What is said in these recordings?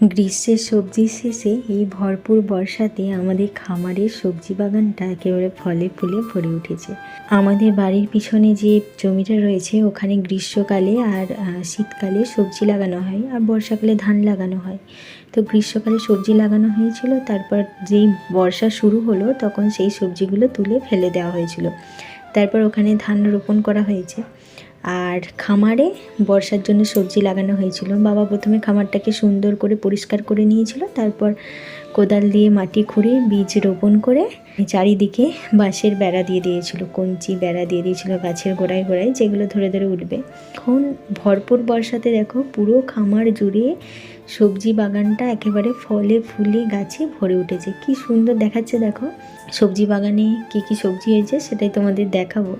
গ্রীষ্মের সবজি শেষে এই ভরপুর বর্ষাতে আমাদের খামারের সবজি বাগানটা একেবারে ফলে ফুলে ভরে উঠেছে। আমাদের বাড়ির পিছনে যে জমিটা রয়েছে ওখানে গ্রীষ্মকালে আর শীতকালে সবজি লাগানো হয় আর বর্ষাকালে ধান লাগানো হয়। তো গ্রীষ্মকালে সবজি লাগানো হয়েছিল, তারপর যেই বর্ষা শুরু হলো তখন সেই সবজিগুলো তুলে ফেলে দেওয়া হয়েছিল। তারপর ওখানে ধান রোপণ করা হয়েছে। আর খামারে বর্ষার জন্য সবজি লাগানো হয়েছিল। বাবা প্রথমে খামারটাকে সুন্দর করে পরিষ্কার করে নিয়েছিল, তারপর কোদাল দিয়ে মাটি খুঁড়ে বীজ রোপণ করে চারিদিকে বাঁশের বেড়া দিয়ে দিয়েছিল, কঞ্চি বেড়া দিয়ে দিয়েছিল গাছের গোড়ায় গোড়ায়, যেগুলো ধরে ধরে উঠবে। এখন ভরপুর বর্ষাতে দেখো পুরো খামার জুড়ে সবজি বাগানটা একেবারে ফলে ফুলে গাছে ভরে উঠেছে। কি সুন্দর দেখাচ্ছে দেখো। সবজি বাগানে কী সবজি হয়েছে সেটাই তোমাদের দেখাবো,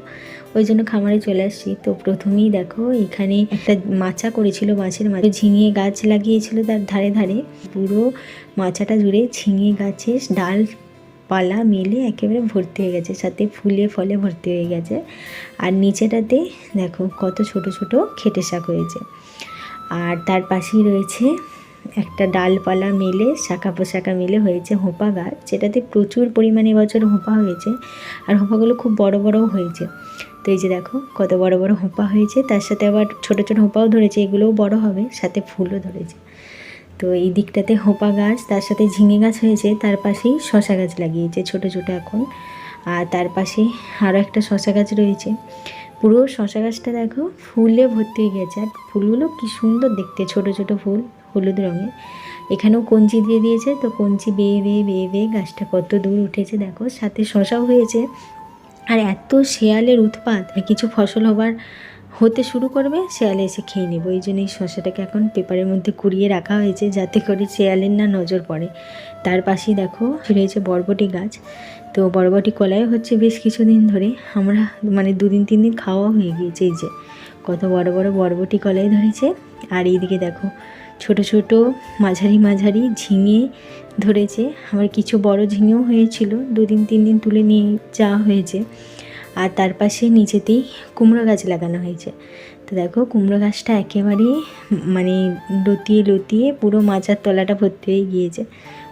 ওই জন্য খামারে চলে আসছি। তো প্রথমেই দেখো এখানে একটা মাচা করেছিল, মাছের মাঝে ঝিঙে গাছ লাগিয়েছিল, তার ধারে ধারে পুরো মাচাটা জুড়ে ঝিঙে গাছের ডাল পালা মেলে একেবারে ভর্তি হয়ে গেছে, সাথে ফুলে ফলে ভর্তি হয়ে গেছে। আর নিচেটাতে দেখো কত ছোট ছোট খেটে শাক হয়েছে। আর তার পাশেই রয়েছে একটা ডালপালা মেলে শাখা পোশাখা মিলে হয়েছে হোঁপা গাছ, যেটাতে প্রচুর পরিমাণে বছর হোঁপা হয়েছে। আর হোঁপাগুলো খুব বড় বড়ও হয়েছে। তো এই যে দেখো কত বড় বড় হোঁপা হয়েছে, তার সাথে আবার ছোট ছোট হোঁপাও ধরেছে, এগুলোও বড় হবে, সাথে ফুলও ধরেছে। তো এই দিকটাতে হোঁপা গাছ, তার সাথে ঝিঙে গাছ হয়েছে, তার পাশেই শশা গাছ লাগিয়েছে ছোট ছোট এখন। আর তার পাশে আরও একটা শশা গাছ রয়েছে। পুরো শশা গাছটা দেখো ফুলে ভর্তি হয়ে গেছে। আর ফুলগুলো কি সুন্দর দেখতে, ছোট ছোট ফুল হলুদ রঙের। এখানেও কঞ্চি দিয়ে দিয়েছে, তো কঞ্চি বেয়ে বেয়ে বেয়ে বেয়ে গাছটা কত দূর উঠেছে দেখো, সাথে শশাও হয়েছে। আর এত শেয়ালের উৎপাত, কিছু ফসল হতে শুরু করবে শেয়ালে এসে খেয়ে নেবো, এই জন্য এই শশাটাকে এখন পেপারের মধ্যে কুড়িয়ে রাখা হয়েছে যাতে করে শেয়ালের না নজর পড়ে। তার পাশেই দেখো রয়েছে বরবটি গাছ। তো বরবটি কলাইও হচ্ছে বেশ কিছুদিন ধরে, আমরা মানে 2-3 দিন খাওয়া হয়ে গিয়েছে। এই যে কত বড় বড় বরবটি কলাই ধরেছে। আর এইদিকে দেখো ছোট ছোট মাঝারি মাঝারি ঝিঙে ধরেছে, আবার কিছু বড় ঝিঙেও হয়েছিল, 2-3 দিন তুলে নিয়ে যাওয়া হয়েছে। আর তার পাশে নিচেতেই কুমড়ো গাছ লাগানো হয়েছে। তো দেখো কুমড়ো গাছটা একেবারে মানে লতিয়ে লতিয়ে পুরো মাচার তলাটা ভর্তি হয়ে গিয়েছে,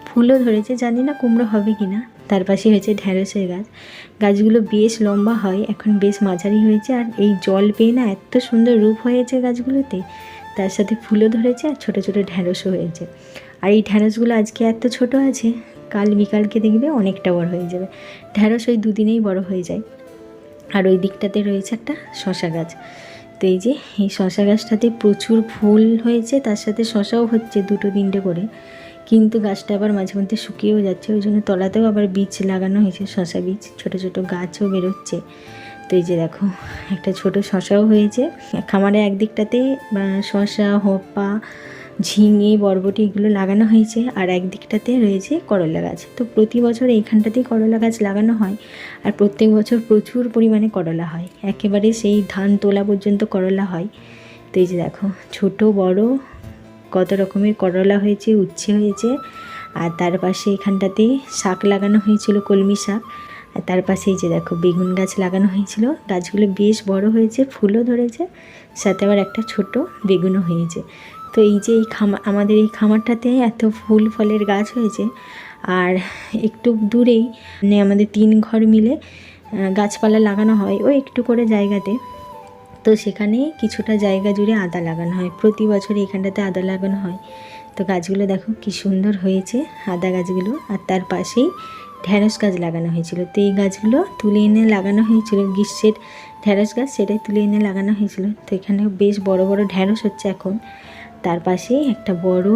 ফুলও ধরেছে, জানি না কুমড়ো হবে কি না। তার পাশে হয়েছে ঢ্যাঁড়সের গাছ, গাছগুলো বেশ লম্বা হয়, এখন বেশ মাঝারি হয়েছে। আর এই জল পেয়ে না এত সুন্দর রূপ হয়েছে গাছগুলোতে, তার সাথে ফুলও ধরেছে আর ছোটো ছোটো ঢ্যাঁড়সও হয়েছে। আর এই ঢ্যাঁড়সগুলো আজকে এত ছোট আছে, কাল বিকালকে দেখবে অনেকটা বড় হয়ে যাবে। ঢ্যাঁড়স ওই 2 দিনেই বড় হয়ে যায়। আর ওই দিকটাতে রয়েছে একটা শশা গাছ। তো এই যে এই শশা গাছটাতে প্রচুর ফুল হয়েছে, তার সাথে শশাও হচ্ছে 2-3টে করে, কিন্তু গাছটা আবার মাঝে মধ্যে শুকিয়েও যাচ্ছে, ওই জন্য তলাতেও আবার বীজ লাগানো হয়েছে, শশা বীজ, ছোট ছোট গাছও বেরোচ্ছে। তো এই যে দেখো একটা ছোট শশাও হয়েছে। খামারে একদিকটাতে শশা, হোপা, ঝিঙে, বরবটি এগুলো লাগানো হয়েছে, আর একদিকটাতে রয়েছে করলা গাছ। তো প্রতি বছর এইখানটাতেই করলা গাছ লাগানো হয়, আর প্রত্যেক বছর প্রচুর পরিমাণে করলা হয়, একেবারে সেই ধান তোলা পর্যন্ত করলা হয়। তো এই যে দেখো ছোট বড় কত রকমের করলা হয়েছে, উচ্ছে হয়েছে। আর তার পাশে এখানটাতে শাক লাগানো হয়েছিল, কলমি শাক। আর তার পাশে এই যে দেখো বেগুন গাছ লাগানো হয়েছিল, গাছগুলো বেশ বড় হয়েছে, ফুলও ধরেছে, সাথে আবার একটা ছোট বেগুনও হয়েছে। তো এই যে এই আমাদের এই খামারটাতে এত ফুল ফলের গাছ হয়েছে। আর একটু দূরেই মানে আমাদের 3 ঘর মিলে গাছপালা লাগানো হয় ওই একটু করে জায়গাতে। তো সেখানে কিছুটা জায়গা জুড়ে আদা লাগানো হয়, প্রতি বছর এখানটাতে আদা লাগানো হয়। তো গাছগুলো দেখো কি সুন্দর হয়েছে আদা গাছগুলো। আর তার পাশেই ঢ্যাঁড়স গাছ লাগানো হয়েছিল। তো এই গাছগুলো তুলে এনে লাগানো হয়েছিল, গ্রীষ্মের ঢ্যাঁড়স গাছ, সেটাই তুলে এনে লাগানো হয়েছিল। তো এখানে বেশ বড় বড় ঢ্যাঁড়স হচ্ছে এখন। তার পাশেই একটা বড়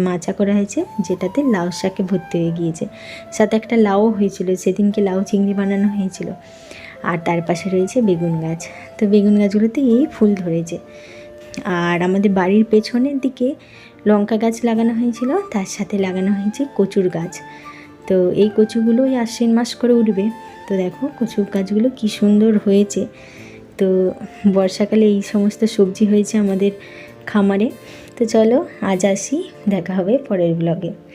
মাচা করা হয়েছে, যেটাতে লাউ শাকে ভর্তি হয়ে গিয়েছে, সাথে একটা লাউও হয়েছিল, সেদিনকে লাউ চিংড়ি বানানো হয়েছিল। আর তার পাশে রয়েছে বেগুন গাছ। তো বেগুন গাছগুলোতে এই ফুল ধরেছে। আর আমাদের বাড়ির পেছনের দিকে লঙ্কা গাছ লাগানো হয়েছিল, তার সাথে লাগানো হয়েছে কচুর গাছ। তো এই কচুগুলো ওই আশ্বিন মাস করে উঠবে। তো দেখো কচু গাছগুলো কি সুন্দর হয়েছে। তো বর্ষাকালে এই সমস্ত সবজি হয়েছে আমাদের খামারে। তো চলো আজ আসি, দেখা হবে পরের ব্লগে।